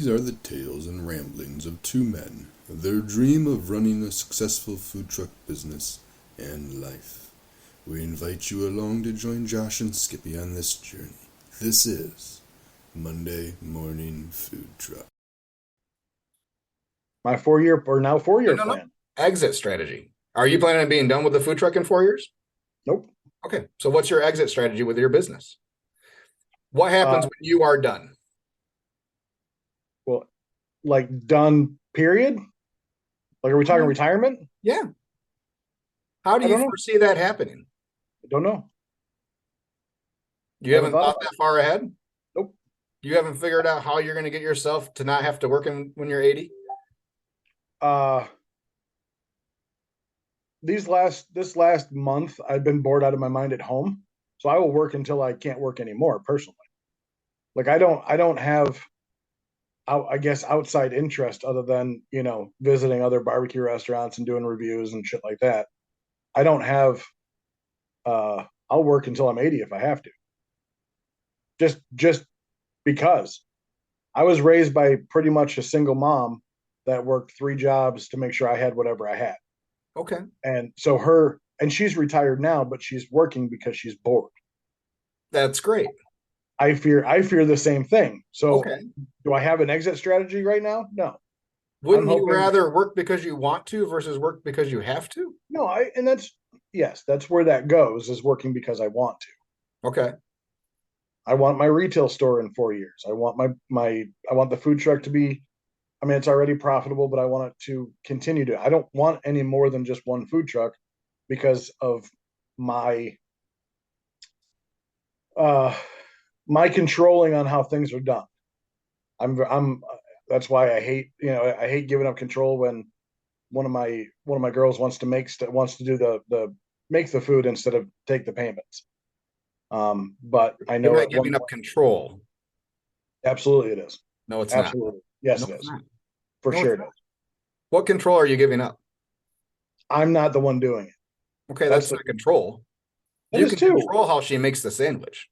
These are the tales and ramblings of two men, their dream of running a successful food truck business and life. We invite you along to join Josh and Skippy on this journey. This is Monday Morning Food Truck. My 4-year or now 4-year No. plan. Exit strategy. Are you planning on being done with the food truck in 4 years? Nope. Okay. So what's your exit strategy with your business? What happens when you are done? Well, like done, period? Like, are we talking retirement? Yeah. How do I you don't know. foresee that happening? I don't know. You haven't thought thought about that far ahead? Nope. You haven't figured out how you're going to get yourself to not have to work when you're 80? This last month, I've been bored out of my mind at home. So I will work until I can't work anymore, personally. Like, I don't have, I guess, outside interest other than, visiting other barbecue restaurants and doing reviews and shit like that. I don't have, I'll work until I'm 80 if I have to. Just because I was raised by pretty much a single mom that worked 3 jobs to make sure I had whatever I had. Okay. And so she's retired now, but she's working because she's bored. That's great. I fear the same thing. So Okay. do I have an exit strategy right now? No. Wouldn't you rather work because you want to versus work because you have to? No, that's where that goes, is working because I want to. Okay. I want my retail store in 4 years. I want I want the food truck to be, it's already profitable, but I want it to continue to. I don't want any more than just one food truck because of my my controlling on how things are done. I'm that's why I hate giving up control when one of my girls wants to do the make the food instead of take the payments. But I know you're not giving up control. Absolutely it is. No, it's absolutely not. Yes, no, it is. For no, sure it is. What control are you giving up? I'm not the one doing it. Okay, that's not control. It You is can too. control how she makes the sandwich.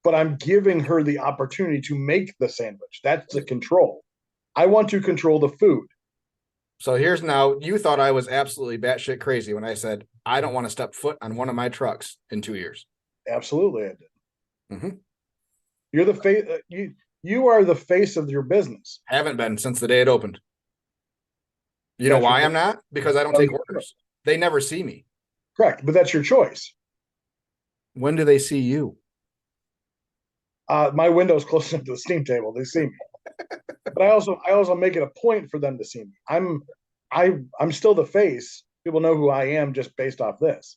But I'm giving her the opportunity to make the sandwich. That's the control. I want to control the food. So here's now, you thought I was absolutely batshit crazy when I said, I don't want to step foot on one of my trucks in 2 years. Absolutely, I did. Mm-hmm. You're the face. You are the face of your business. Haven't been since the day it opened. You know why I'm not? Because I don't take orders. They never see me. Correct, but that's your choice. When do they see you? My window's close enough to the steam table. They see me. But I also make it a point for them to see me. I'm still the face. People know who I am just based off this.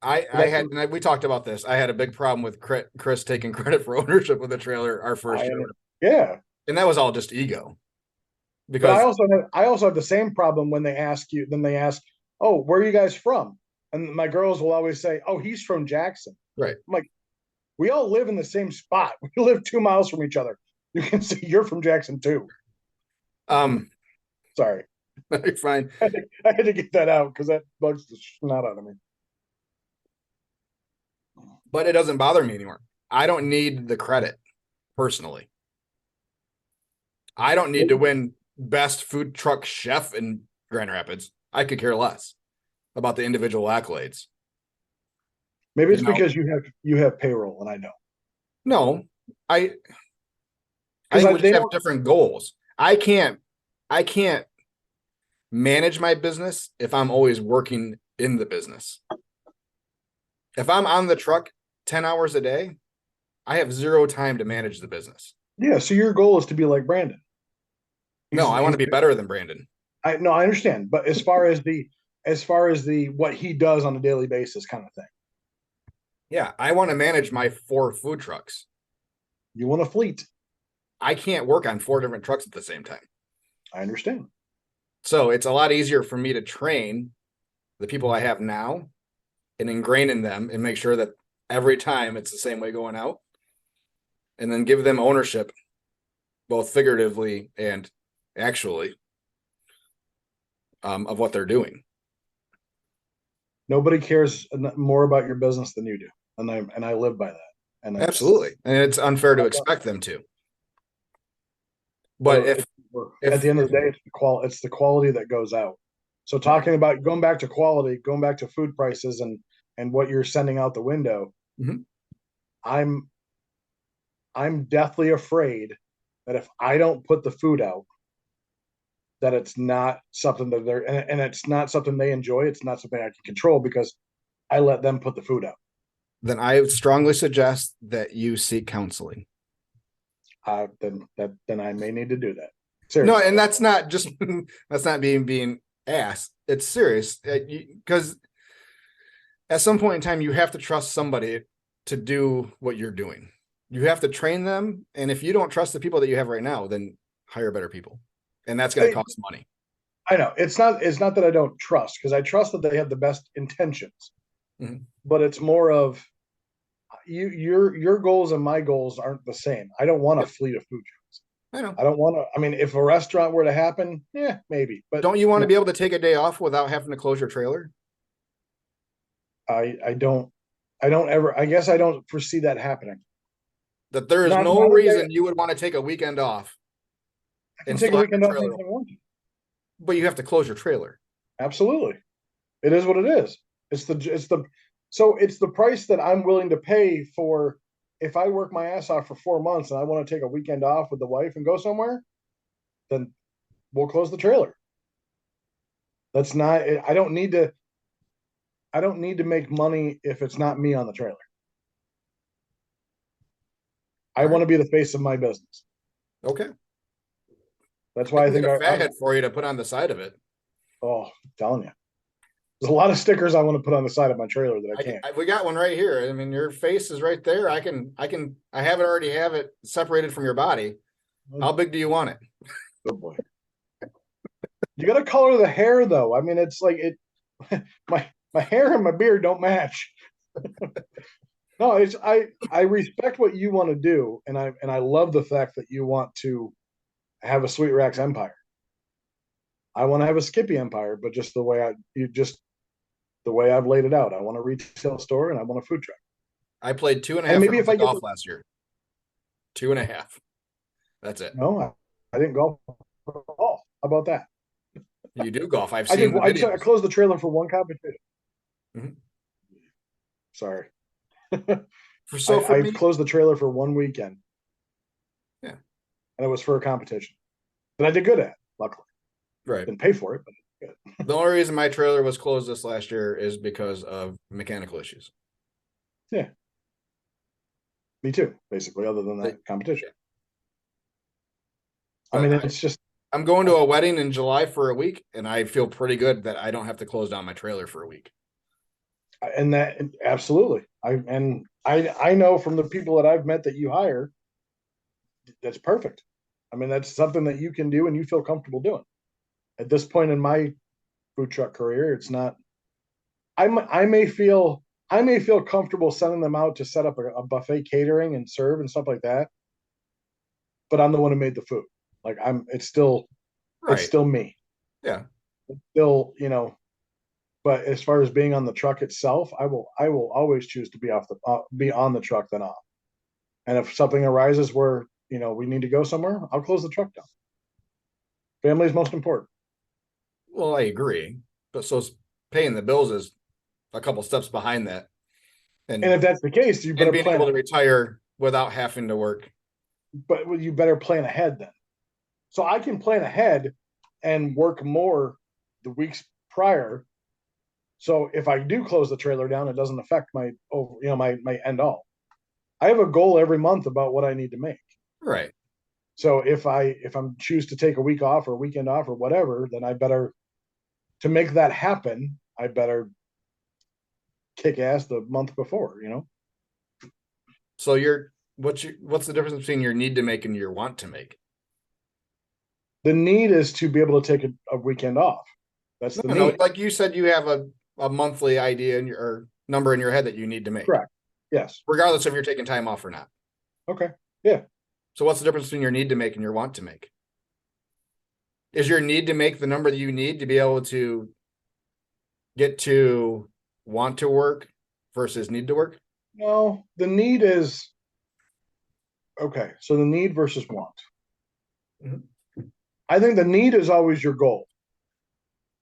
We talked about this. I had a big problem with Chris taking credit for ownership of the trailer our first year. Yeah. And that was all just ego. Because I also have the same problem when they ask, oh, where are you guys from? And my girls will always say, oh, he's from Jackson. Right. I'm like, we all live in the same spot. We live 2 miles from each other. You can say you're from Jackson too. Sorry. Fine. I had to get that out because that bugs the snot out of me. But it doesn't bother me anymore. I don't need the credit personally. I don't need to win best food truck chef in Grand Rapids. I could care less about the individual accolades. Maybe it's because you have payroll, and I know. No, I think we just have different goals. I can't manage my business if I'm always working in the business. If I'm on the truck 10 hours a day, I have 0 time to manage the business. Yeah, so your goal is to be like Brandon. No, I want to be better than Brandon. I understand, but as far as the what he does on a daily basis kind of thing. Yeah, I want to manage my 4 food trucks. You want a fleet. I can't work on 4 different trucks at the same time. I understand. So it's a lot easier for me to train the people I have now and ingrain in them and make sure that every time it's the same way going out, and then give them ownership, both figuratively and actually, of what they're doing. Nobody cares more about your business than you do. And I live by that. And Absolutely. And it's unfair to expect them to. But if at the end of the day, it's the quality that goes out. So talking about going back to quality, going back to food prices and what you're sending out the window, Mhm. I'm deathly afraid that if I don't put the food out, that it's not something that and it's not something they enjoy. It's not something I can control because I let them put the food out. Then I strongly suggest that you seek counseling. Then I may need to do that. No, Seriously. and that's not just that's not being ass. It's serious because at some point in time you have to trust somebody to do what you're doing. You have to train them, and if you don't trust the people that you have right now, then hire better people, and that's going to cost money. I know it's not that I don't trust, because I trust that they have the best intentions, but it's more of your goals and my goals aren't the same. I don't want a fleet of food trucks. I know. I don't want to. I mean, if a restaurant were to happen, yeah, maybe. But don't you want to be able to take a day off without having to close your trailer? I don't ever. I guess I don't foresee that happening. That there is no reason you would want to take a weekend off. I can take a weekend off if I want to. But you have to close your trailer. Absolutely. It is what it is. It's the price that I'm willing to pay for. If I work my ass off for 4 months and I want to take a weekend off with the wife and go somewhere, then we'll close the trailer. That's not, I don't need to make money if it's not me on the trailer. I want to be the face of my business. Okay. That's why I think a fat head for you to put on the side of it. Oh, I'm telling you. There's a lot of stickers I want to put on the side of my trailer that I can't. We got one right here. I mean, your face is right there. I already have it separated from your body. How big do you want it? Good boy. You got to color the hair though. I mean, it's like my hair and my beard don't match. No, I respect what you want to do, and I love the fact that you want to have a Sweet Racks empire. I want to have a Skippy empire, but just the way I've laid it out. I want a retail store and I want a food truck. I played 2.5 rounds of golf last year. 2.5. That's it. No, I didn't golf at all. How about that? You do golf. I've seen. I closed the trailer for one competition. Mm-hmm. Sorry. I closed the trailer for one weekend. Yeah. And it was for a competition that I did good at, luckily. Right. Didn't pay for it, but good. The only reason my trailer was closed this last year is because of mechanical issues. Yeah. Me too, basically, other than that competition. I mean, it's just. I'm going to a wedding in July for a week, and I feel pretty good that I don't have to close down my trailer for a week. And that absolutely. I know from the people that I've met that you hire, that's perfect. I mean, that's something that you can do and you feel comfortable doing. At this point in my food truck career, it's not. I may feel comfortable sending them out to set up a buffet catering and serve and stuff like that, but I'm the one who made the food. Like it's still me. Yeah. It's still, but as far as being on the truck itself, I will always choose to be on the truck than off. And if something arises where, we need to go somewhere, I'll close the truck down. Family is most important. Well, I agree, but so paying the bills is a couple steps behind that. And if that's the case, you better being able to retire without having to work. But you better plan ahead then. So I can plan ahead and work more the weeks prior. So if I do close the trailer down, it doesn't affect my end all. I have a goal every month about what I need to make. Right. So if I'm choose to take a week off or a weekend off or whatever, then to make that happen, I better kick ass the month before, So what's the difference between your need to make and your want to make? The need is to be able to take a weekend off. That's the need. Like you said, you have a monthly idea or number in your head that you need to make. Correct. Yes. Regardless if you're taking time off or not. Okay. Yeah. So what's the difference between your need to make and your want to make? Is your need to make the number that you need to be able to get to want to work versus need to work? No, the need is Okay, so the need versus want. Mhm. I think the need is always your goal.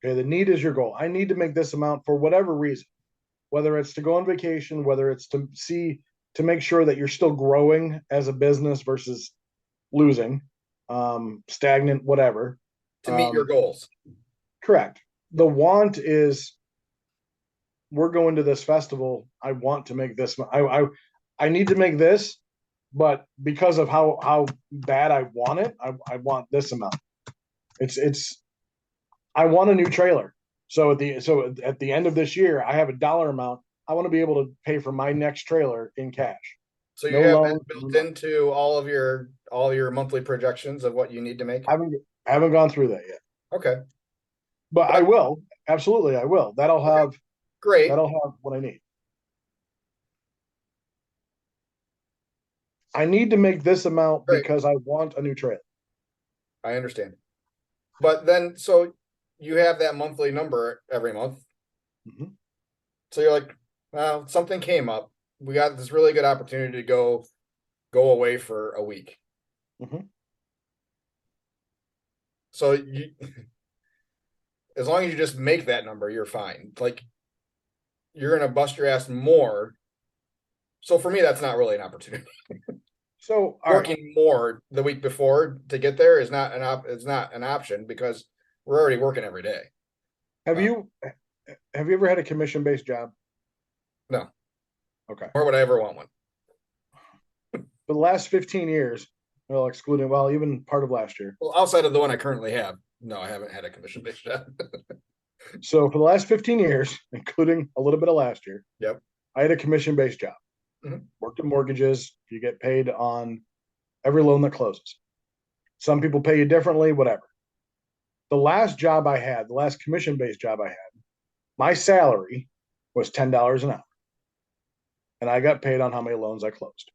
Okay, the need is your goal. I need to make this amount for whatever reason, whether it's to go on vacation, whether it's to make sure that you're still growing as a business versus losing, stagnant, whatever. To meet your goals. Correct. The want is we're going to this festival. I want to make this. I need to make this, but because of how bad I want it, I want this amount. It's I want a new trailer. So at the end of this year, I have a dollar amount. I want to be able to pay for my next trailer in cash. So you No have loan, that built into all your monthly projections of what you need to make. I haven't gone through that yet, Okay, but I will. Absolutely, I will. great. That'll have what I need. I need to make this amount Great. because I want a new trailer. I understand. But then, so you have that monthly number every month. Mhm. So you're like, well, something came up. We got this really good opportunity to go away for a week. Mhm. So you, as long as you just make that number, you're fine. Like you're gonna bust your ass more. So for me, that's not really an opportunity. So all right, Working more the week before to get there is not it's not an option because we're already working every day. have you ever had a commission based job? No. Okay. Or would I ever want one? For the last 15 years, well, excluding even part of last year. Well, outside of the one I currently have, no, I haven't had a commission based job. So for the last 15 years, including a little bit of last year, Yep. I had a commission based job. Mhm. Worked in mortgages. You get paid on every loan that closes. Some people pay you differently, whatever. The last job I had, the last commission based job I had, my salary was $10 an hour. And I got paid on how many loans I closed.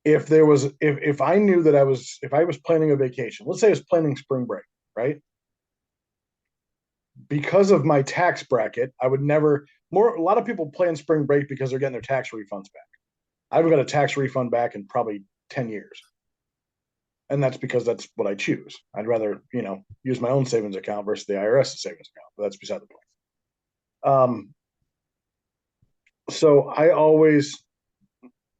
If I knew that if I was planning a vacation, let's say I was planning spring break, right? Because of my tax bracket, I would never a lot of people plan spring break because they're getting their tax refunds back. I haven't got a tax refund back in probably 10 years. And that's because that's what I choose. I'd rather, use my own savings account versus the IRS savings account, but that's beside the point. So I always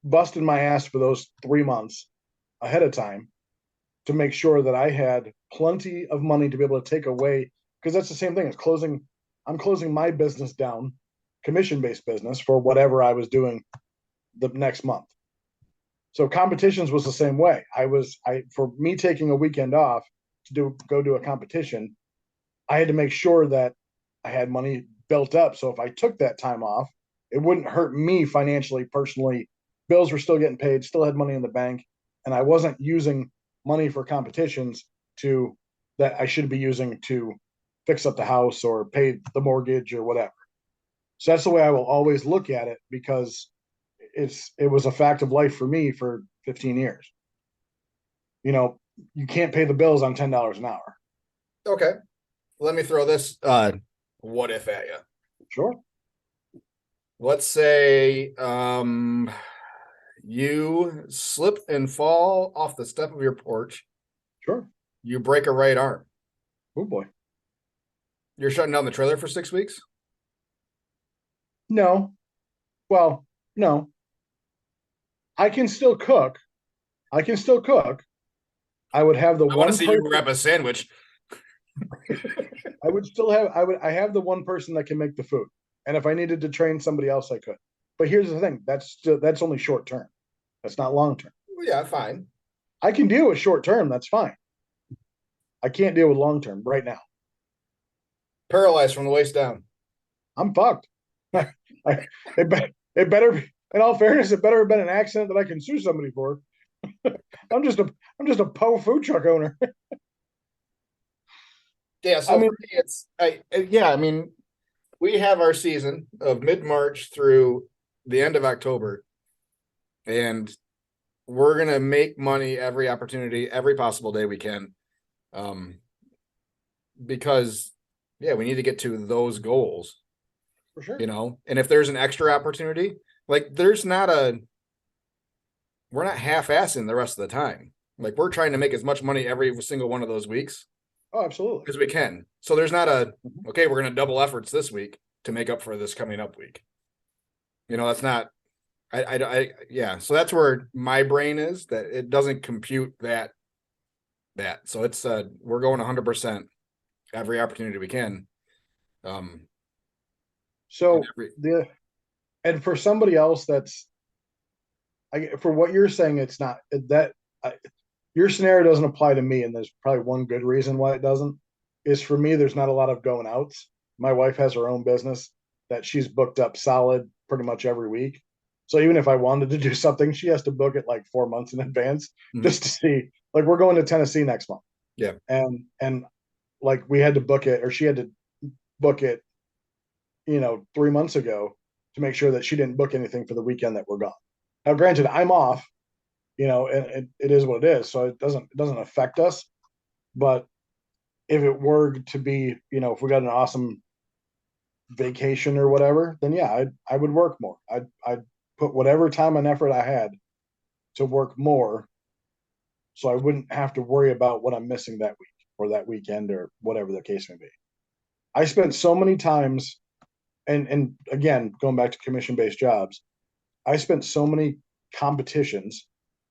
busted my ass for those 3 months ahead of time to make sure that I had plenty of money to be able to take away, because that's the same thing as closing. I'm closing my business down, commission-based business, for whatever I was doing the next month. So competitions was the same way. For me taking a weekend off to go do a competition, I had to make sure that I had money built up. So if I took that time off, it wouldn't hurt me financially, personally. Bills were still getting paid, still had money in the bank, and I wasn't using money for competitions that I should be using to fix up the house or pay the mortgage or whatever. So that's the way I will always look at it, because it was a fact of life for me for 15 years. You can't pay the bills on $10 an hour. Okay. Let me throw this what if at you. Sure. Let's say you slip and fall off the step of your porch. Sure. You break a right arm. Oh boy. You're shutting down the trailer for 6 weeks? No. Well, no. I can still cook. I would have the I want one to see person. you wrap a sandwich. I have the one person that can make the food. And if I needed to train somebody else, I could. But here's the thing, that's only short term. That's not long term. Well, yeah, fine. I can deal with short term, that's fine. I can't deal with long term right now. Paralyzed from the waist down. I'm fucked. It better be, in all fairness, it better have been an accident that I can sue somebody for. I'm just a Poe food truck owner. Yeah, so for me, I mean, we have our season of mid-March through the end of October, and we're gonna make money every opportunity, every possible day we can, because we need to get to those goals. For sure. And if there's an extra opportunity, like there's not we're not half-assing the rest of the time. Like we're trying to make as much money every single one of those weeks Oh, absolutely. as we can. So there's not a, Mhm. okay, we're going to double efforts this week to make up for this coming up week. That's not, yeah. So that's where my brain is, that it doesn't compute that. So it's, we're going 100% every opportunity we can. So every- and for somebody else for what you're saying, it's not that your scenario doesn't apply to me. And there's probably one good reason why it doesn't is for me, there's not a lot of going outs. My wife has her own business that she's booked up solid pretty much every week. So even if I wanted to do something, she has to book it like 4 months in advance just to see, like we're going to Tennessee next month. Yeah. And like we had to book it, or she had to book it, 3 months ago to make sure that she didn't book anything for the weekend that we're gone. Now, granted, I'm off, and it is what it is. So it doesn't affect us. But if it were to be, if we got an awesome vacation or whatever, then yeah, I would work more. I'd put whatever time and effort I had to work more, so I wouldn't have to worry about what I'm missing that week or that weekend or whatever the case may be. I spent so many times, and again, going back to commission-based jobs, I spent so many competitions.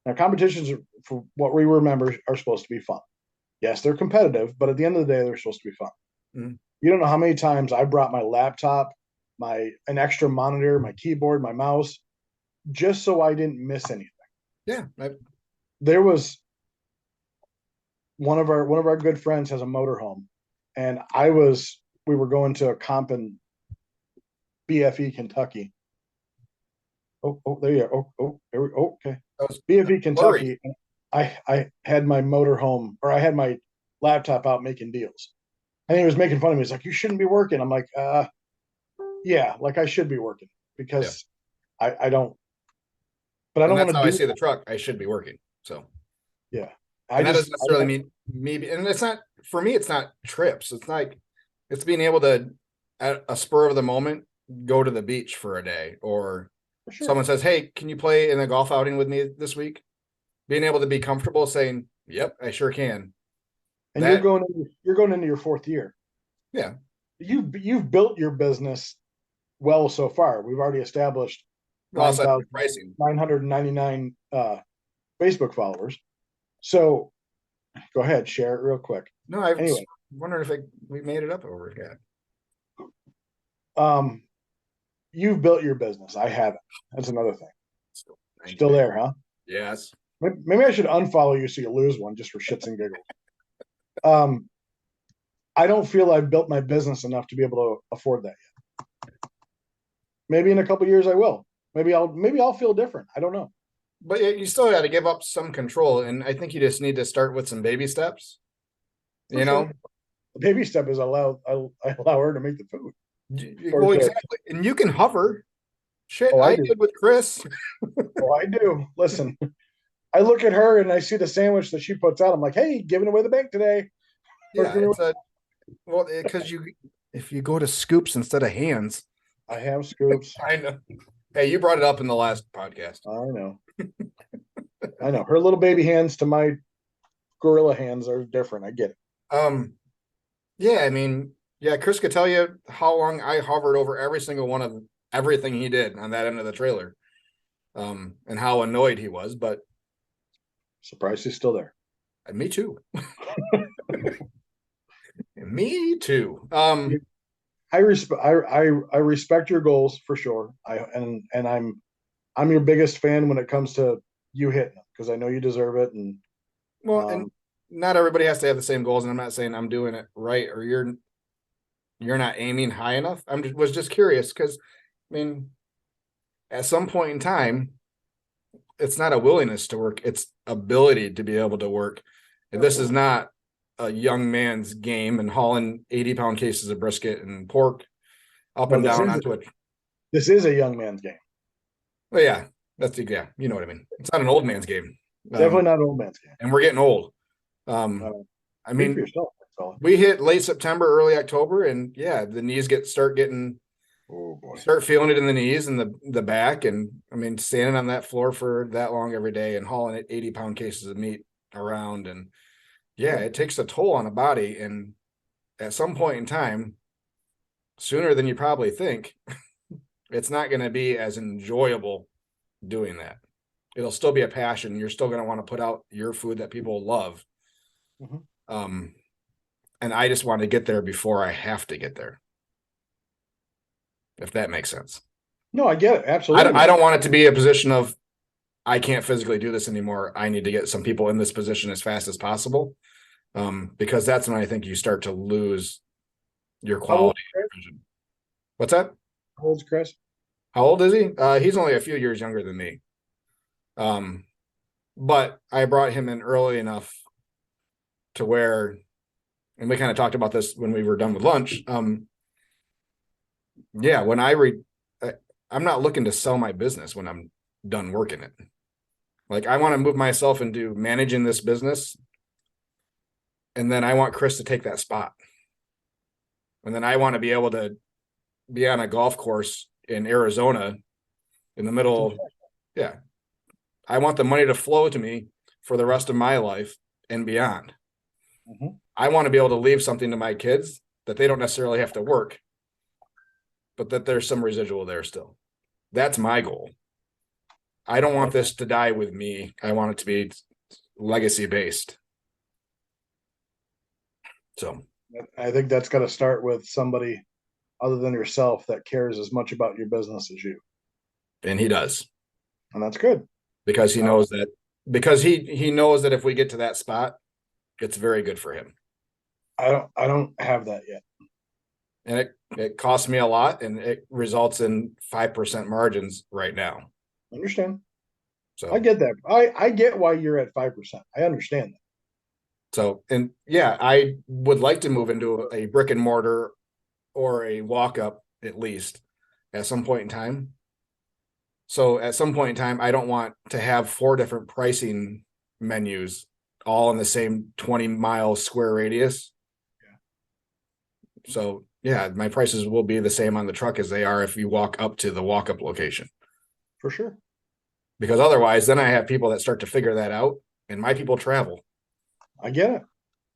Now, competitions, for what we remember, are supposed to be fun. Yes, they're competitive, but at the end of the day, they're supposed to be fun. Mhm. You don't know how many times I brought my laptop, an extra monitor, my keyboard, my mouse, just so I didn't miss anything. Yeah. There was one of our good friends has a motorhome, and we were going to a comp in BFE, Kentucky. Oh, there you are. Okay. BFE, Kentucky. I had my motorhome, or I had my laptop out making deals. And he was making fun of me. He's like, "You shouldn't be working." I'm like, yeah, like I should be working because I don't, but I don't want That's to how do I see the truck. I should be working. So yeah. that doesn't necessarily mean maybe, and it's not, for me, it's not trips. It's like, it's being able to, at a spur of the moment, go to the beach for a day, or sure. someone says, "Hey, can you play in a golf outing with me this week?" Being able to be comfortable saying, "Yep, I sure can." And you're going into your 4th year. Yeah. You've built your business well so far. We've already established 9,999 Facebook followers. So go ahead, share it real quick. No, I was wondering if we made it up over again. You've built your business. I haven't. That's another thing. Still there, huh? Yes. Maybe I should unfollow you so you lose one, just for shits and giggles. I don't feel I've built my business enough to be able to afford that yet. Maybe in a couple of years I will. Maybe I'll feel different. I don't know. But you still got to give up some control, and I think you just need to start with some baby steps. The baby step is I allow her to make the food. Well, exactly. And you can hover. Shit, I did with Chris. Oh, I do. Listen, I look at her and I see the sandwich that she puts out. I'm like, hey, giving away the bank today. Yeah, because if you go to scoops instead of hands. I have scoops. I know. Hey, you brought it up in the last podcast. I know. I know. Her little baby hands to my gorilla hands are different. I get it. Yeah, I mean, yeah, Chris could tell you how long I hovered over every single one of everything he did on that end of the trailer. And how annoyed he was, but surprised he's still there. Me too. Me too. I respect your goals for sure. I'm your biggest fan when it comes to you hitting them, because I know you deserve it. And and not everybody has to have the same goals. And I'm not saying I'm doing it right or you're not aiming high enough. Was just curious because, I mean, at some point in time, it's not a willingness to work; it's ability to be able to work. And this is not a young man's game and hauling 80-pound cases of brisket and pork up and down onto it. This is a young man's game. Well, yeah, you know what I mean. It's not an old man's game. Definitely not an old man's game. And we're getting old. I mean, we hit late September, early October, and yeah, the knees start getting Oh boy. Start feeling it in the knees and the back. And I mean, standing on that floor for that long every day and hauling 80-pound cases of meat around. And yeah, it takes a toll on a body. And at some point in time, sooner than you probably think, it's not going to be as enjoyable doing that. It'll still be a passion. You're still going to want to put out your food that people love. Mhm. And I just want to get there before I have to get there. If that makes sense. No, I get it. Absolutely. I don't want it to be a position of I can't physically do this anymore. I need to get some people in this position as fast as possible. Because that's when I think you start to lose your quality. What's that? How old's Chris? How old is he? He's only a few years younger than me. But I brought him in early enough to where, and we kind of talked about this when we were done with lunch. Yeah, when I'm not looking to sell my business when I'm done working it. Like I want to move myself into managing this business. And then I want Chris to take that spot. And then I want to be able to be on a golf course in Arizona in the middle. Yeah. I want the money to flow to me for the rest of my life and beyond. Mhm. I want to be able to leave something to my kids that they don't necessarily have to work, but that there's some residual there still. That's my goal. I don't want this to die with me. I want it to be legacy based. So I think that's got to start with somebody other than yourself that cares as much about your business as you. And he does. And that's good. Because he knows that he knows that if we get to that spot, it's very good for him. I don't have that yet. And it costs me a lot and it results in 5% margins right now. I understand. So I get that. I get why you're at 5%. I understand that. So, and yeah, I would like to move into a brick and mortar or a walk up at least at some point in time. So at some point in time, I don't want to have 4 different pricing menus all in the same 20-mile square radius. Yeah. So yeah, my prices will be the same on the truck as they are if you walk up to the walk up location. For sure. Because otherwise, then I have people that start to figure that out and my people travel. I get it.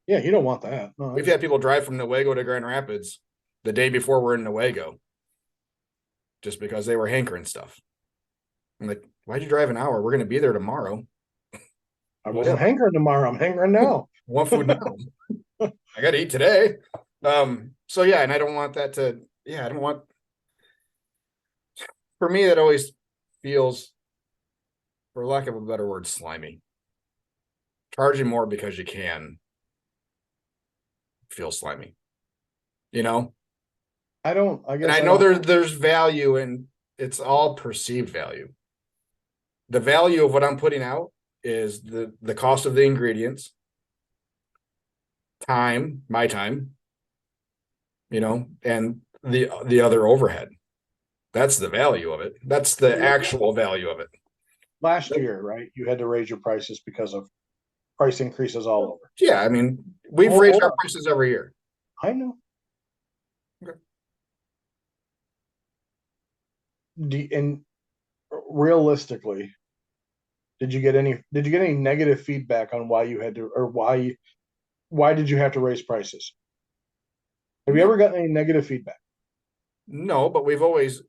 Yeah, you don't want that. No, We've had people drive from Newaygo to Grand Rapids the day before we're in Newaygo just because they were hankering stuff. I'm like, why'd you drive an hour? We're going to be there tomorrow. I wasn't hankering tomorrow. I'm hankering now. Want food now. I got to eat today. So yeah, and I don't want that to, yeah, I don't want, for me, that always feels, for lack of a better word, slimy. Charging more because you can feel slimy, you know? I don't, I guess. And I know there's value and it's all perceived value. The value of what I'm putting out is the cost of the ingredients, time, my time, you know, and the other overhead. That's the value of it. That's the actual value of it. Last year, right? You had to raise your prices because of price increases all over. Yeah, I mean, we've raised our prices every year. I know. Okay. And realistically, did you get any negative feedback on why you had to, or why did you have to raise prices? Have you ever gotten any negative feedback? No, but we've always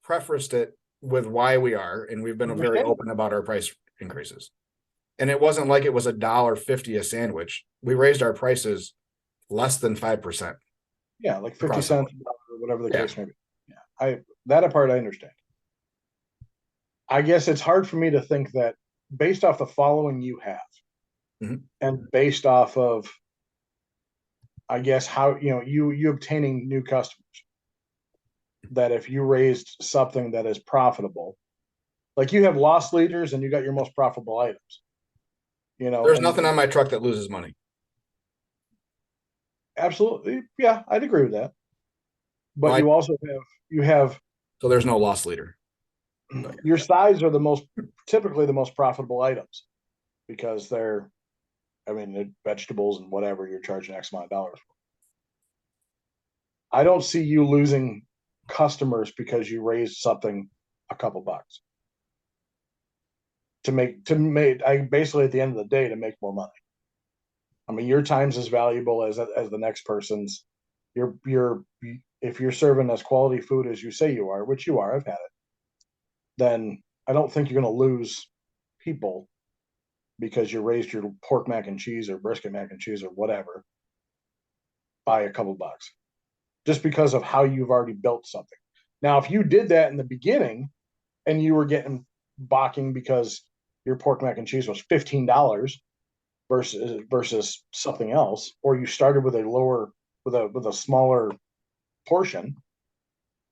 prefaced it with why we are, and we've been very open about our price increases. And it wasn't like it was $1.50 a sandwich. We raised our prices less than 5%. Yeah, like 50 cents or whatever the case may be. Yeah, that part I understand. I guess it's hard for me to think that based off the following you have, and based off of, I guess, how you obtaining new customers, that if you raised something that is profitable, like you have loss leaders and you got your most profitable items. There's nothing on my truck that loses money. Absolutely. Yeah, I'd agree with that. But you also have so there's no loss leader. Your sides are typically the most profitable items because they're vegetables and whatever you're charging X amount of dollars for. I don't see you losing customers because you raised something a couple bucks to make I basically at the end of the day to make more money. I mean, your time's as valuable as the next person's. You're if you're serving as quality food as you say you are, which you are, I've had it, then I don't think you're going to lose people because you raised your pork mac and cheese or brisket mac and cheese or whatever by a couple bucks just because of how you've already built something. Now, if you did that in the beginning and you were getting balking because your pork mac and cheese was $15 versus something else, or you started with a smaller portion,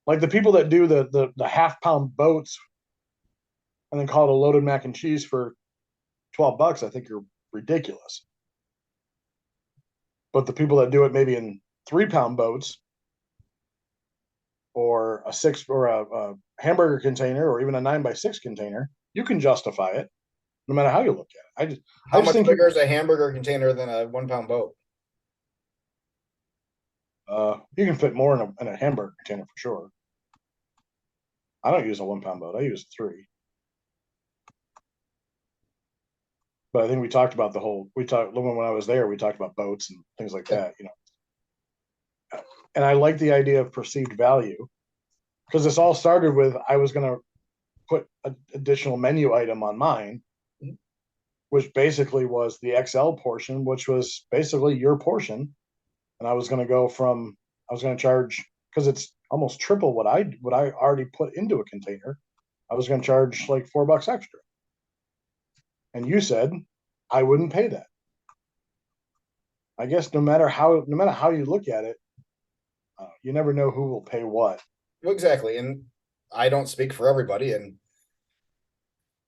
like the people that do the half-pound boats and then call it a loaded mac and cheese for $12, I think you're ridiculous. But the people that do it maybe in 3-pound boats or a hamburger container or even a 9x6 container, you can justify it no matter how you look at it. How much bigger is a hamburger container than a 1-pound boat? You can fit more in a hamburger container for sure. I don't use a 1-pound boat. I use 3. But I think we talked about when I was there, we talked about boats and things like that, And I like the idea of perceived value because this all started with I was going to put an additional menu item on mine, which basically was the XL portion, which was basically your portion. And I was going to charge, because it's almost triple what I already put into a container. I was going to charge like $4 extra. And you said I wouldn't pay that. I guess no matter how you look at it, you never know who will pay what. Exactly, and I don't speak for everybody. And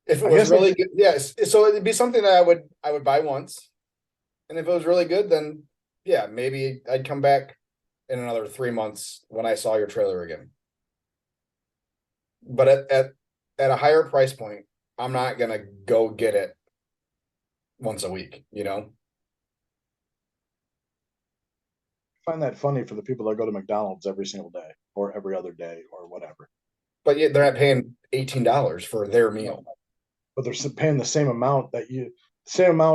if it was really good, yes, so it'd be something that I would buy once, and if it was really good, then yeah, maybe I'd come back in another 3 months when I saw your trailer again. But at a higher price point, I'm not gonna go get it once a week, I find that funny for the people that go to McDonald's every single day or every other day or whatever. But yet they're not paying $18 for their meal. But they're paying the same amount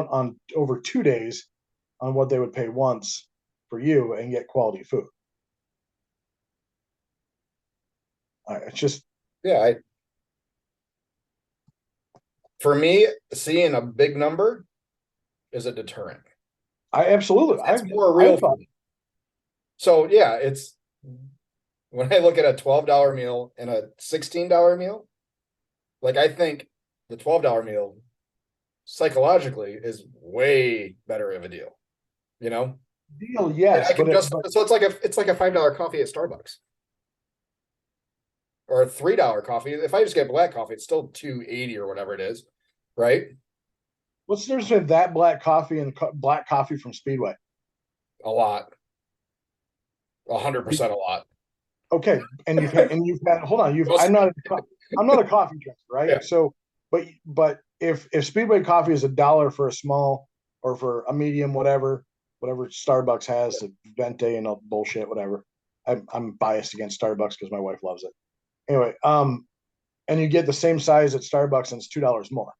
on over 2 days on what they would pay once for you and get quality food. It's just for me, seeing a big number is a deterrent. It's more real. So yeah, it's when I look at a $12 meal and a $16 meal, like I think the $12 meal psychologically is way better of a deal. Deal, yes. So it's like a $5 coffee at Starbucks. Or a $3 coffee. If I just get black coffee, it's still $2.80 or whatever it is, right? What's the difference between that black coffee and black coffee from Speedway? A lot. 100% a lot. Okay, and you've had hold on. I'm not a coffee drinker, right? Yeah. So, but if Speedway coffee is $1 for a small or for a medium, whatever Starbucks has, the Venti and all bullshit, whatever. I'm biased against Starbucks because my wife loves it. Anyway, and you get the same size at Starbucks and it's $2 more.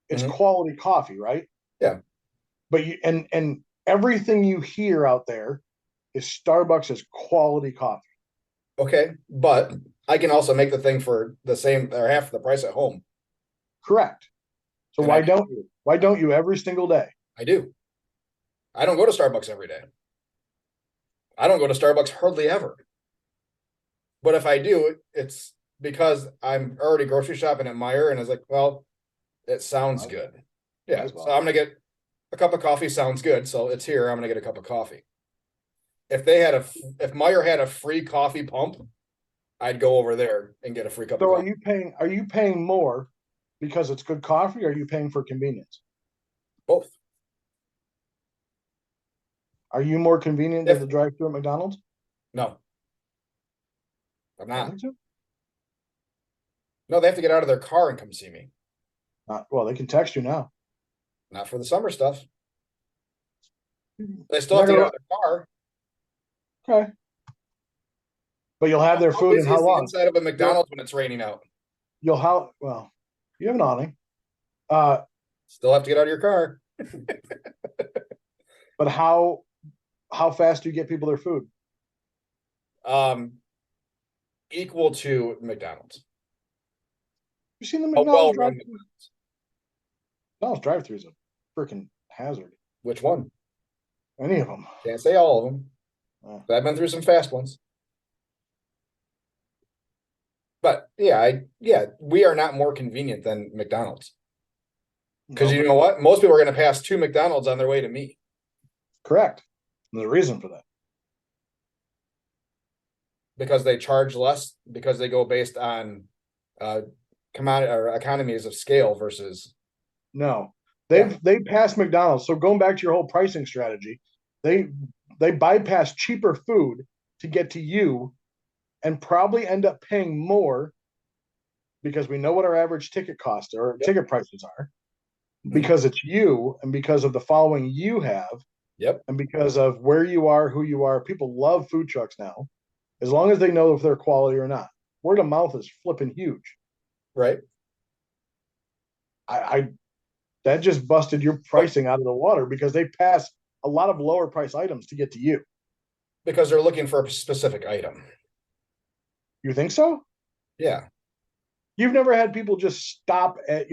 It's quality coffee, right? Yeah. But and everything you hear out there is Starbucks is quality coffee. Okay, but I can also make the thing for the same or half the price at home. Correct. So and why don't you? Why don't you every single day? I do. I don't go to Starbucks every day. I don't go to Starbucks hardly ever. But if I do, it's because I'm already grocery shopping at Meijer, and I was like, well, it sounds good. Yeah, so I'm gonna get a cup of coffee. Sounds good. So it's here. I'm gonna get a cup of coffee. If Meijer had a free coffee pump, I'd go over there and get a free cup of coffee. So are you paying more because it's good coffee, or are you paying for convenience? Both. Are you more convenient than the drive-thru at McDonald's? No. I'm not. So? No, they have to get out of their car and come see me. Well, they can text you now. Not for the summer stuff. They still have to get out of their car. Okay. But you'll have their How food in busy how is the long? inside of a McDonald's when it's raining out? Well, you have an awning. Still have to get out of your car. But how fast do you get people their food? Equal to McDonald's. You seen the A McDonald's well-run drive-thru? McDonald's. McDonald's drive-thru is a freaking hazard. Which one? Any of them. Can't say all of them. Oh. But I've been through some fast ones. But yeah, we are not more convenient than McDonald's. Because No, you know what? Most people are going to pass 2 McDonald's on their way to me. correct. There's a reason for that. Because they charge less, because they go based on commodity or economies of scale versus No, they passed McDonald's. So going back to your whole pricing strategy, they bypass cheaper food to get to you, and probably end up paying more because we know what our average ticket costs or ticket prices are, because it's you and because of the following you have, and because of where you are, who you are. People love food trucks now, as long as they know if they're quality or not. Word of mouth is flipping huge. right. I that just busted your pricing out of the water because they pass a lot of lower price items to get to you. Because they're looking for a specific item. You think so? Yeah. You've never had people just stop at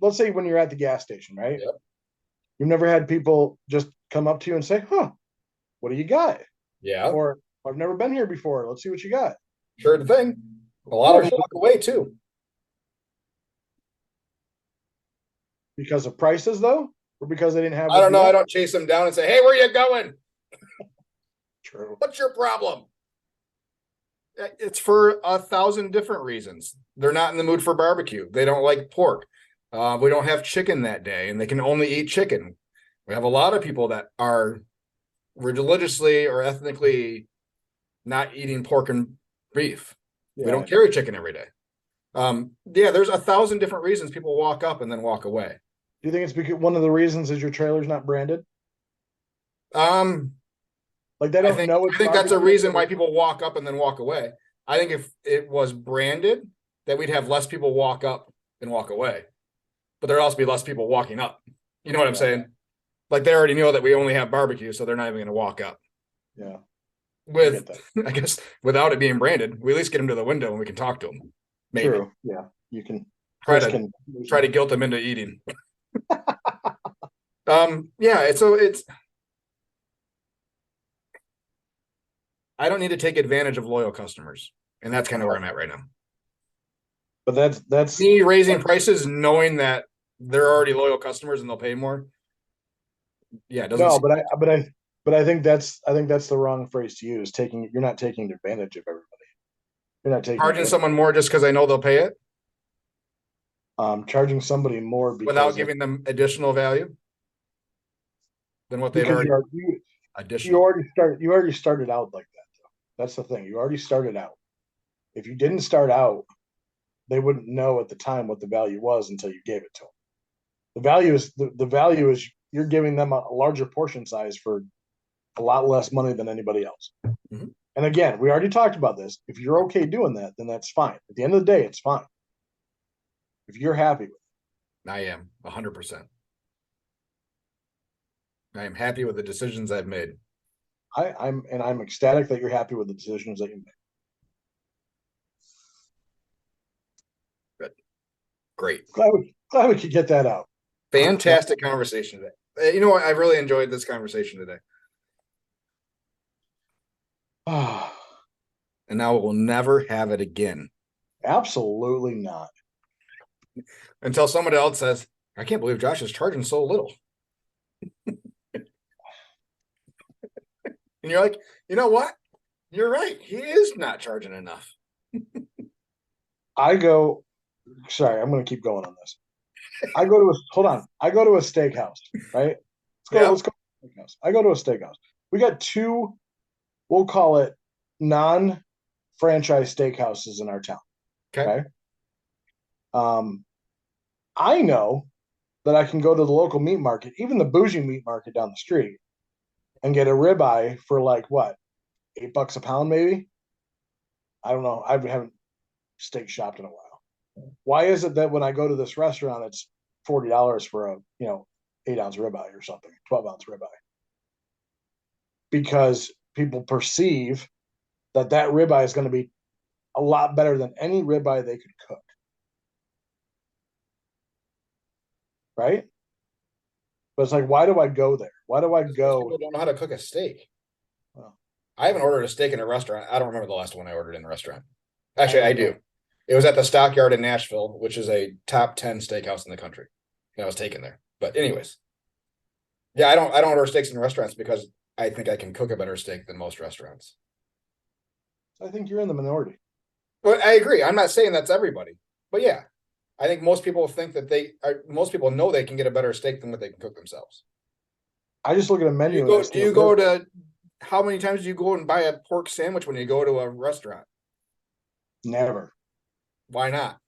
let's say when you're at the gas station, right? Yep. You've never had people just come up to you and say, "Huh, what do you got?" Yeah. Or, "I've never been here before. Let's see what you got." Sure the thing. A lot of them walk away too. Because of prices, though, or because they didn't have. I don't know. I don't chase them down and say, "Hey, where you going? True. What's your problem?" It's for 1,000 different reasons. They're not in the mood for barbecue. They don't like pork. We don't have chicken that day, and they can only eat chicken. We have a lot of people that are religiously or ethnically not eating pork and beef. Yeah. We don't carry chicken every day. There's 1,000 different reasons people walk up and then walk away. Do you think it's because one of the reasons is your trailer's not branded? Like they don't know. I think that's a reason why people walk up and then walk away. I think if it was branded, that we'd have less people walk up and walk away, but there'd also be less people walking up. You know what I'm saying? Like they already know that we only have barbecue, so they're not even going to walk up. Yeah. I guess without it being branded, we at least get them to the window and we can talk to them. Maybe. True. Yeah. You can try to guilt them into eating. It's I don't need to take advantage of loyal customers, and that's kind of where I'm at right now. But that's me raising prices, knowing that they're already loyal customers and they'll pay more. Yeah, it doesn't. No, but I think that's the wrong phrase to use. You're not taking advantage of everybody. You're not taking charging someone more just because I know they'll pay it. Charging somebody more without giving them additional value than what they've already. You already started out like that. That's the thing. You already started out. If you didn't start out, they wouldn't know at the time what the value was until you gave it to them. The value is you're giving them a larger portion size for a lot less money than anybody else. Mm-hmm. And again, we already talked about this. If you're okay doing that, then that's fine. At the end of the day, it's fine. If you're happy with it. I am 100%. I am happy with the decisions I've made. I'm ecstatic that you're happy with the decisions that you made. Good. Great. Glad we could get that out. Fantastic conversation today. You know what? I really enjoyed this conversation today. And now we'll never have it again. Absolutely not. Until somebody else says, I can't believe Josh is charging so little. And you're like, you know what? You're right. He is not charging enough. I'm going to keep going on this. I go to a steakhouse, right? Let's go to a steakhouse. I go to a steakhouse. We got 2, we'll call it non-franchise steakhouses in our town. Okay. I know that I can go to the local meat market, even the bougie meat market down the street, and get a ribeye for like what, $8 a pound, maybe. I don't know. I haven't steak shopped in a while. Why is it that when I go to this restaurant, it's $40 for a 8-ounce ribeye or something, 12-ounce ribeye? Because people perceive that ribeye is going to be a lot better than any ribeye they could cook. Right? But it's like, why do I go there? Why do I go? People don't know how to cook a steak. Well, I haven't ordered a steak in a restaurant. I don't remember the last one I ordered in a restaurant. Actually, I do. It was at the Stockyard in Nashville, which is a top 10 steakhouse in the country. And I was taken there. But anyways. Yeah, I don't order steaks in restaurants because I think I can cook a better steak than most restaurants. I think you're in the minority. But I agree. I'm not saying that's everybody. But yeah, I think most people think that most people know they can get a better steak than what they can cook themselves. I just look at a menu. Do you go to, how many times do you go and buy a pork sandwich when you go to a restaurant? Never. Why not?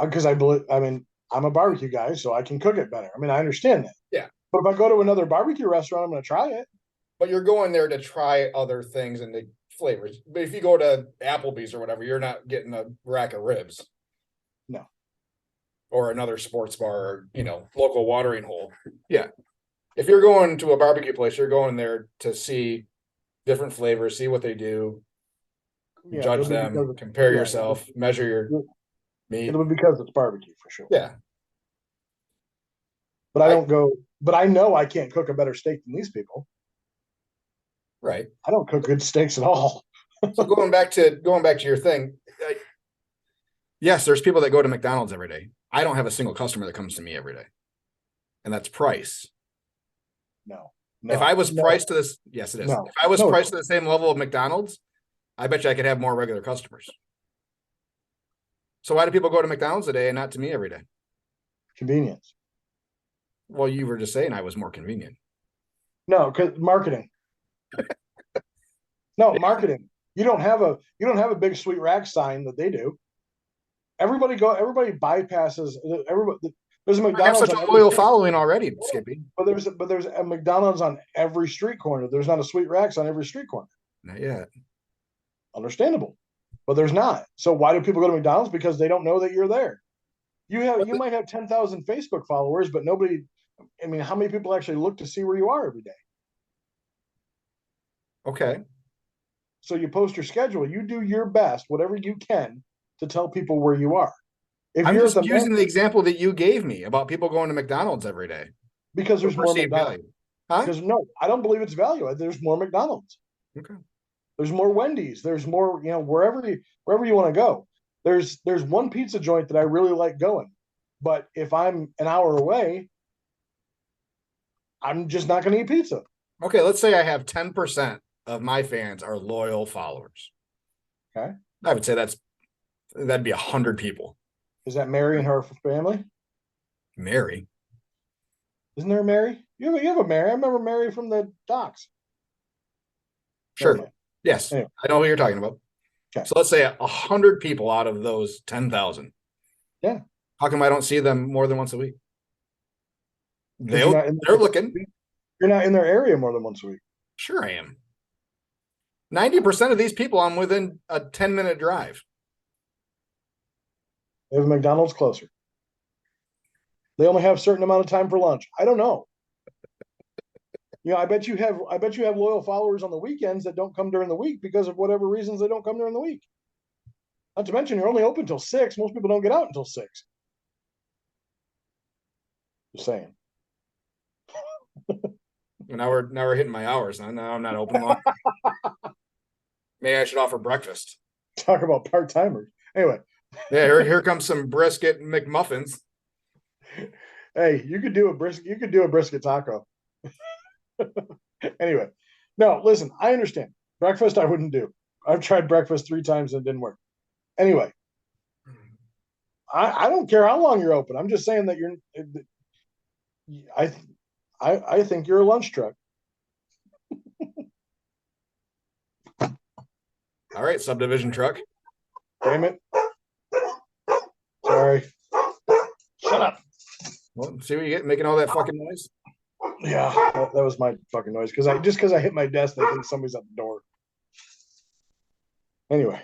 Because I'm a barbecue guy, so I can cook it better. I mean, I understand that. Yeah. But if I go to another barbecue restaurant, I'm going to try it. But you're going there to try other things and the flavors. But if you go to Applebee's or whatever, you're not getting a rack of ribs. No. Or another sports bar or, local watering hole. Yeah. If you're going to a barbecue place, you're going there to see different flavors, see what they do, judge them, compare yourself, measure your meat. It'll be because it's barbecue for sure. Yeah. But I don't go, but I know I can't cook a better steak than these people. Right. I don't cook good steaks at all. So going back to your thing, yes, there's people that go to McDonald's every day. I don't have a single customer that comes to me every day. And that's price. No. If I was priced to this, yes, it is. No. If I was priced to the same level of McDonald's, I bet you I could have more regular customers. So why do people go to McDonald's today and not to me every day? Convenience. Well, you were just saying I was more convenient. No, because marketing. No, marketing. You don't have a big sweet rack sign that they do. Everybody bypasses everybody. There's a McDonald's. I have such a loyal following already, Skippy. But there's a McDonald's on every street corner. There's not a sweet racks on every street corner. Not yet. Understandable. But there's not. So why do people go to McDonald's? Because they don't know that you're there. You might have 10,000 Facebook followers, but nobody. I mean, how many people actually look to see where you are every day? Okay. So you post your schedule. You do your best, whatever you can, to tell people where you are. If I'm just using the example that you gave me about people going to McDonald's every day. Because there's more McDonald's. Value. Huh? Because no, I don't believe it's value. There's more McDonald's. Okay. There's more Wendy's. There's more, wherever you want to go. There's one pizza joint that I really like going. But if I'm an hour away, I'm just not going to eat pizza. Okay, let's say I have 10% of my fans are loyal followers. Okay. I would say that'd be 100 people. Is that Mary and her family? Mary? Isn't there a Mary? You have a Mary. I remember Mary from the docks. Sure. Yes. Anyway. I know who you're talking about. Okay. So let's say 100 people out of those 10,000. Yeah. How come I don't see them more than once a week? They're looking. You're not in their area more than once a week. Sure I am. 90% of these people, I'm within a 10-minute drive. They have McDonald's closer. They only have a certain amount of time for lunch. I don't know. I bet you have loyal followers on the weekends that don't come during the week because of whatever reasons they don't come during the week. Not to mention you're only open until 6. Most people don't get out until 6. Just saying. Now we're hitting my hours. Now I'm not open long. Maybe I should offer breakfast. Talk about part-timers. Anyway. Yeah, here comes some brisket McMuffins. Hey, you could do a brisket taco. Anyway, no, listen, I understand. Breakfast I wouldn't do. I've tried breakfast 3 times and it didn't work. Anyway, I don't care how long you're open. I'm just saying that I think you're a lunch truck. All right, subdivision truck. Damn it. Sorry. Shut up. Well, see what you get making all that fucking noise? Yeah, that was my fucking noise. Because I hit my desk, they think somebody's at the door. Anyway,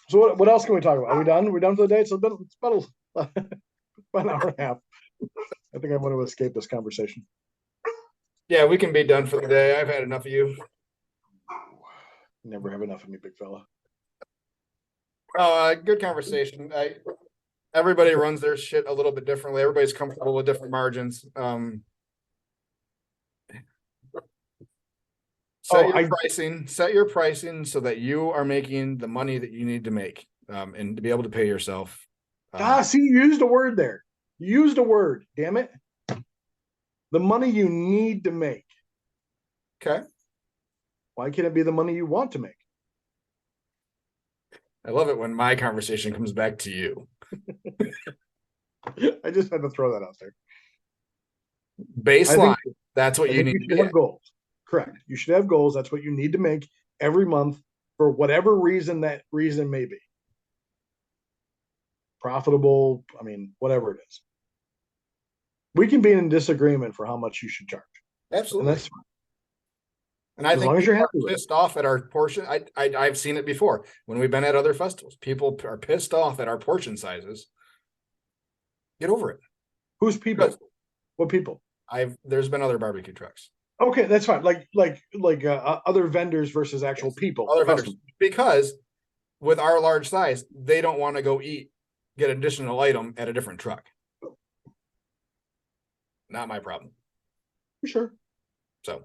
so what else can we talk about? Are we done? We're done for the day. It's about about an hour and a half. I think I want to escape this conversation. Yeah, we can be done for the day. I've had enough of you. Never have enough of me, big fella. Good conversation. Everybody runs their shit a little bit differently. Everybody's comfortable with different margins. Set your pricing so that you are making the money that you need to make, and to be able to pay yourself. See, you used a word there. You used a word, damn it. The money you need to make. Okay. Why can't it be the money you want to make? I love it when my conversation comes back to you. I just had to throw that out there. Baseline. That's what you need to have goals. Correct. You should have goals. That's what you need to make every month for whatever reason that reason may be. Profitable, I mean, whatever it is. We can be in disagreement for how much you should charge. Absolutely. And that's fine. And I think people are pissed off at our portion. I've seen it before when we've been at other festivals. People are pissed off at our portion sizes. Get over it. Who's people? What people? There's been other barbecue trucks. Okay, that's fine. Like other vendors versus actual people. Other vendors, because with our large size, they don't want to go get an additional item at a different truck. Not my problem. For sure. So,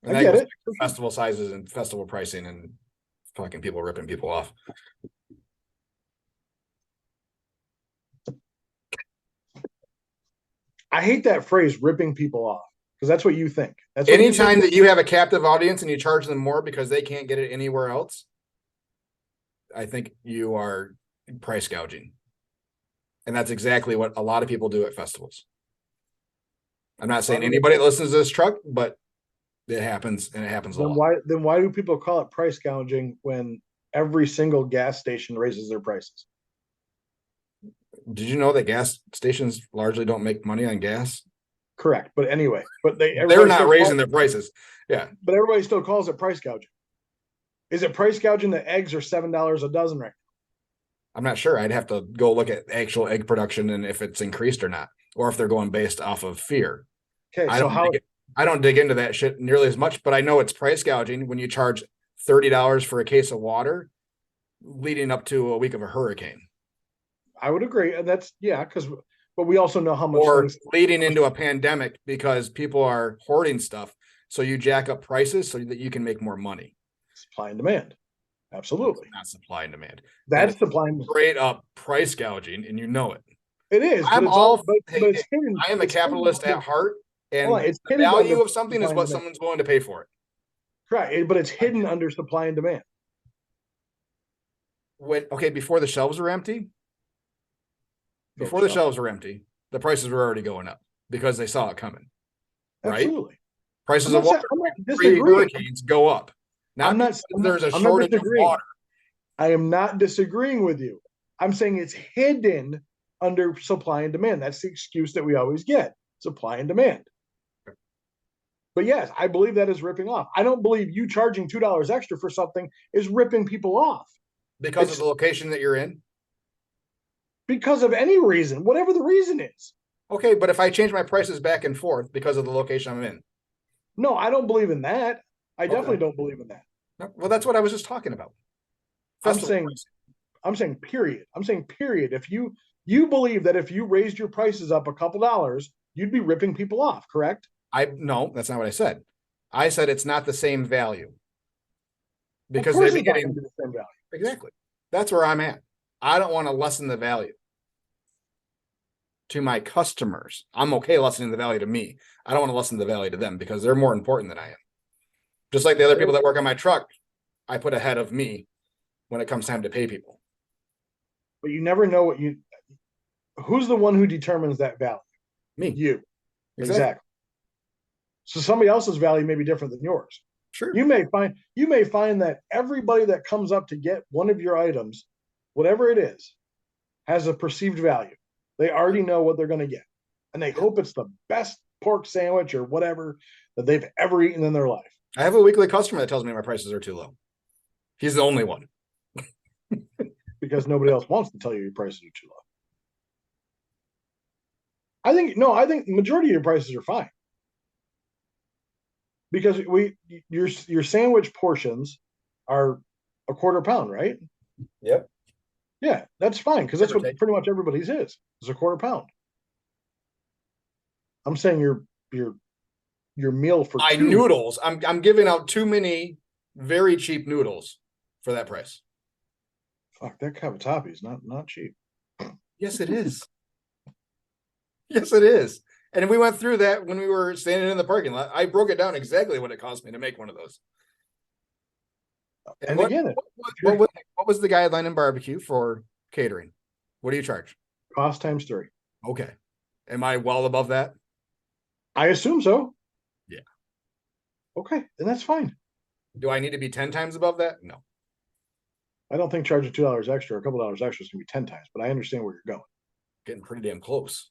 I get it. Festival sizes and festival pricing and fucking people ripping people off. I hate that phrase, ripping people off, because that's what you think. That's anytime that you have a captive audience and you charge them more because they can't get it anywhere else, I think you are price gouging. And that's exactly what a lot of people do at festivals. I'm not saying anybody that listens to this truck, but it happens, and it happens a lot. Then why do people call it price gouging when every single gas station raises their prices? Did you know that gas stations largely don't make money on gas? Correct. But anyway, they're not raising their prices. Yeah. But everybody still calls it price gouging. Is it price gouging that eggs are $7 a dozen right now? I'm not sure. I'd have to go look at actual egg production and if it's increased or not, or if they're going based off of fear. Okay. I don't dig into that shit nearly as much, but I know it's price gouging when you charge $30 for a case of water leading up to a week of a hurricane. I would agree. And that's, but we also know how much. Or leading into a pandemic because people are hoarding stuff. So you jack up prices so that you can make more money. Supply and demand. Absolutely. Not supply and demand. That's supply and demand. Straight up price gouging, and you know it. It is. I am a capitalist at heart, and the value of something is what someone's willing to pay for it. Right, but it's hidden under supply and demand. Before the shelves are empty, the prices were already going up because they saw it coming. Right? Absolutely. Prices of water, pre-hurricanes go up. There's a shortage of water. I am not disagreeing with you. I'm saying it's hidden under supply and demand. That's the excuse that we always get, supply and demand. But yes, I believe that is ripping off. I don't believe you charging $2 extra for something is ripping people off. Because of the location that you're in? Because of any reason, whatever the reason is. Okay, but if I change my prices back and forth because of the location I'm in. No, I don't believe in that. I definitely don't believe in that. Well, that's what I was just talking about. I'm saying period. If you believe that if you raised your prices up a couple dollars, you'd be ripping people off, correct? No, that's not what I said. I said it's not the same value. Because they're getting the same value. Exactly. That's where I'm at. I don't want to lessen the value to my customers. I'm okay lessening the value to me. I don't want to lessen the value to them because they're more important than I am. Just like the other people that work on my truck, I put ahead of me when it comes time to pay people. But you never know who's the one who determines that value? Me. You. Exactly. So somebody else's value may be different than yours. Sure. You may find that everybody that comes up to get one of your items, whatever it is, has a perceived value. They already know what they're going to get. And they hope it's the best pork sandwich or whatever that they've ever eaten in their life. I have a weekly customer that tells me my prices are too low. He's the only one. because nobody else wants to tell you your prices are too low. I think the majority of your prices are fine. Because your sandwich portions are a quarter pound, right? Yep. Yeah, that's fine because that's Give or what take. pretty much everybody's is a quarter pound. I'm saying your meal for My two. noodles. I'm giving out too many very cheap noodles for that price. Fuck, that cavatappi is not cheap. Yes, it is. Yes, it is. And we went through that when we were standing in the parking lot. I broke it down exactly what it cost me to make one of those. And what, again, what was the guideline in barbecue for catering? What do you charge? cost times 3. Okay. Am I well above that? I assume so. Yeah. Okay, then that's fine. Do I need to be 10 times above that? No. I don't think charging $2 extra, a couple dollars extra is gonna be 10 times, but I understand where you're going. Getting pretty damn close.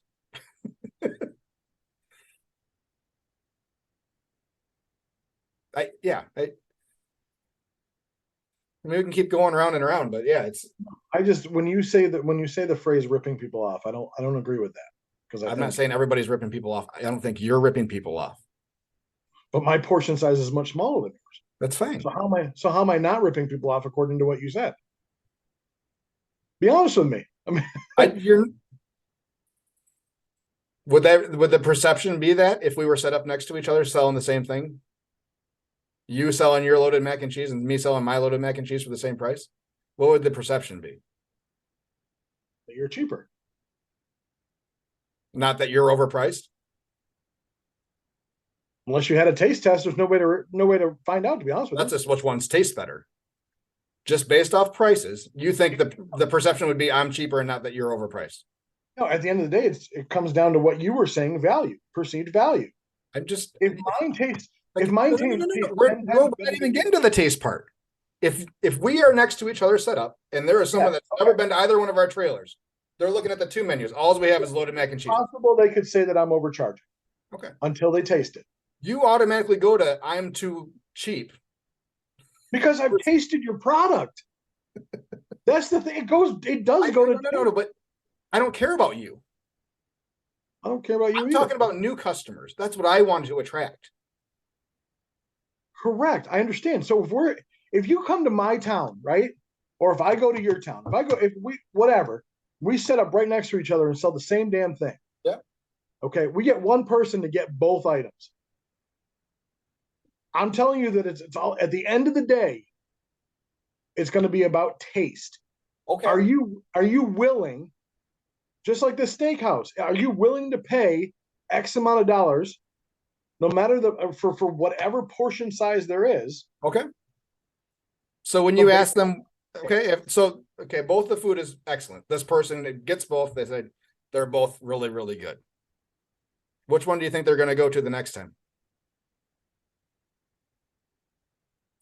I mean, we can keep going around and around, but yeah, it's. I just when you say the phrase ripping people off, I don't agree with that because I'm not saying everybody's ripping people off. I don't think you're ripping people off. but my portion size is much smaller than yours. That's fine. So how am I not ripping people off according to what you said? Be honest with me. I mean, would the perception be that if we were set up next to each other selling the same thing? You selling your loaded mac and cheese and me selling my loaded mac and cheese for the same price? What would the perception be? that you're cheaper. Not that you're overpriced. Unless you had a taste test, there's no way to find out. To be honest with That's you, just which ones taste better. Just based off prices, you think the perception would be I'm cheaper and not that you're overpriced. no. At the end of the day, it comes down to what you were saying: value, perceived value. I'm just If mine tastes, like, if mine no, tastes, we're not even getting to the taste part. If we are next to each other set up and there is someone that's never been to either one of our trailers, they're looking at the 2 menus. All we have is loaded mac and cheese. possible they could say that I'm overcharging. Okay. Until they taste it. You automatically go to I'm too cheap. Because I've tasted your product. That's the thing. It does go to. No, but I don't care about you. I don't care about you I'm either. talking about new customers. That's what I want to attract. Correct. I understand. So if you come to my town, right? Or if I go to your town, we set up right next to each other and sell the same damn thing. Yeah. Okay. We get one person to get both items. I'm telling you that it's all at the end of the day, it's going to be about taste. Okay. Are you willing, just like the steakhouse, are you willing to pay X amount of dollars, no matter for whatever portion size there is? Okay. So when you ask them, both the food is excellent. This person gets both. They said they're both really, really good. Which one do you think they're going to go to the next time?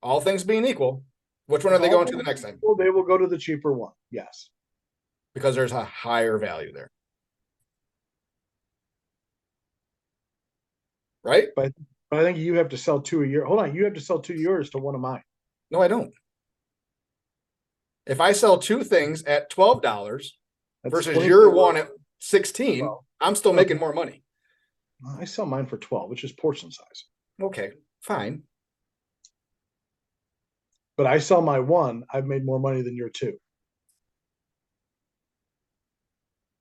All things being equal, which one are they going to the next time? Well, they will go to the cheaper one. Yes. Because there's a higher value there. Right? But I think you have to sell 2 a year. Hold on. You have to sell 2 yours to one of mine. No, I don't. If I sell 2 things at $12 versus your one at 16, I'm still making more money. I sell mine for 12, which is portion size. Okay, fine. But I sell my one, I've made more money than your 2.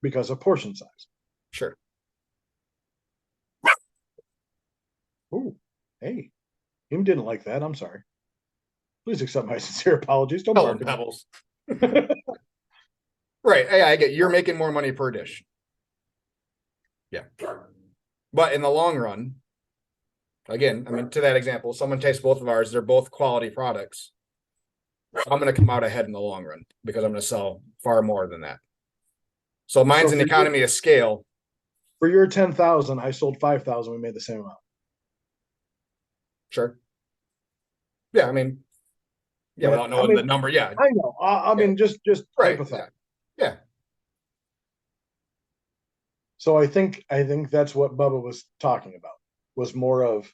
Because of portion size. Sure. Ooh, hey. Him didn't like that. I'm sorry. Please accept my sincere apologies. Don't bark at me. Pebbles. Right. Hey, I get you're making more money per dish. Yeah. But in the long run, again, I mean, to that example, someone tastes both of ours, they're both quality products. I'm going to come out ahead in the long run because I'm going to sell far more than that. So mine's an economy of scale. For your 10,000, I sold 5,000. We made the same amount. Sure. Yeah, I mean, without knowing the number, yeah. I know. I mean, just right. hypothetical. Yeah. So I think that's what Bubba was talking about, was more of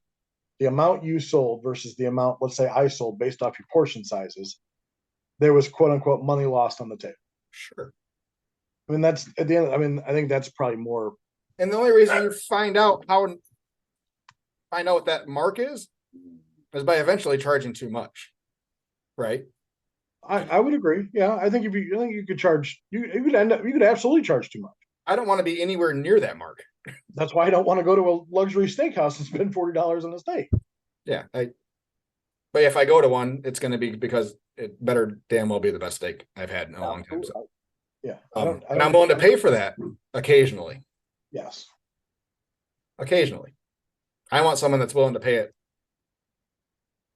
the amount you sold versus the amount, let's say, I sold based off your portion sizes. There was quote unquote money lost on the table. Sure. I mean, that's at the end. I mean, I think that's probably more. And the only reason you find out what that mark is by eventually charging too much. Right. I would agree. Yeah, I think you could charge you could absolutely charge too much. I don't want to be anywhere near that mark. That's why I don't want to go to a luxury steakhouse and spend $40 on a steak. Yeah. But if I go to one, it's going to be because it better damn well be the best steak I've had in a long time. So. Yeah. And I'm willing to pay for that occasionally. Yes. Occasionally. I want someone that's willing to pay it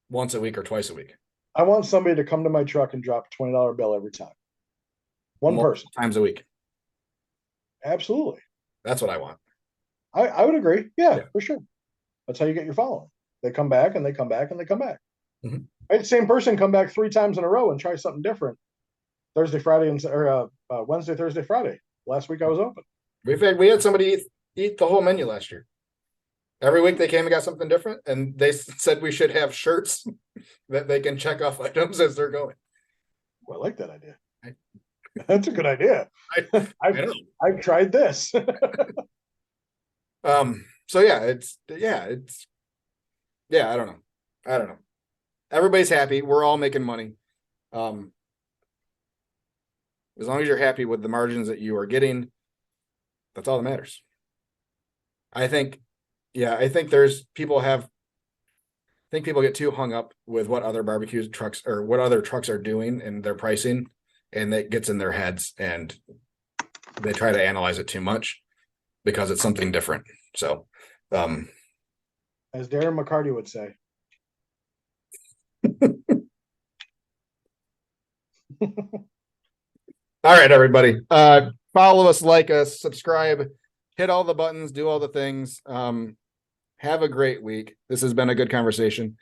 once a week or twice a week. I want somebody to come to my truck and drop a $20 bill every time. One person. Times a week. Absolutely. That's what I want. I would agree. Yeah, for sure. That's how you get your following. They come back and they come back and they come back. Mm-hmm. I had the same person come back 3 times in a row and try something different. Thursday, Friday, or Wednesday, Thursday, Friday. Last week I was open. We had somebody eat the whole menu last year. Every week they came and got something different, and they said we should have shirts that they can check off items as they're going. Well, I like that idea. That's a good idea. I've tried this. So yeah, I don't know. Everybody's happy. We're all making money. As long as you're happy with the margins that you are getting, that's all that matters. I think people get too hung up with what other barbecue trucks or what other trucks are doing and their pricing, and that gets in their heads and they try to analyze it too much because it's something different. So, as Darren McCarty would say. All right, everybody. Follow us, like us, subscribe, hit all the buttons, do all the things. Have a great week. This has been a good conversation.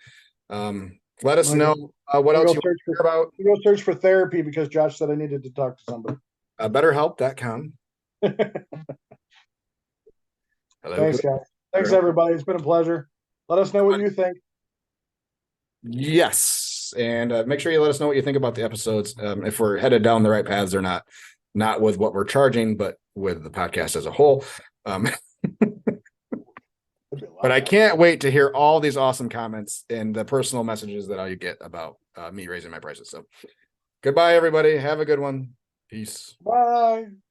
Let us know what else you want to hear about. You go search for therapy because Josh said I needed to talk to somebody. BetterHelp.com. Thanks, guys. Thanks, everybody. It's been a pleasure. Let us know what you think. Yes. And make sure you let us know what you think about the episodes. If we're headed down the right paths or not with what we're charging, but with the podcast as a whole. But I can't wait to hear all these awesome comments and the personal messages that I get about me raising my prices. So goodbye, everybody. Have a good one. Peace. Bye.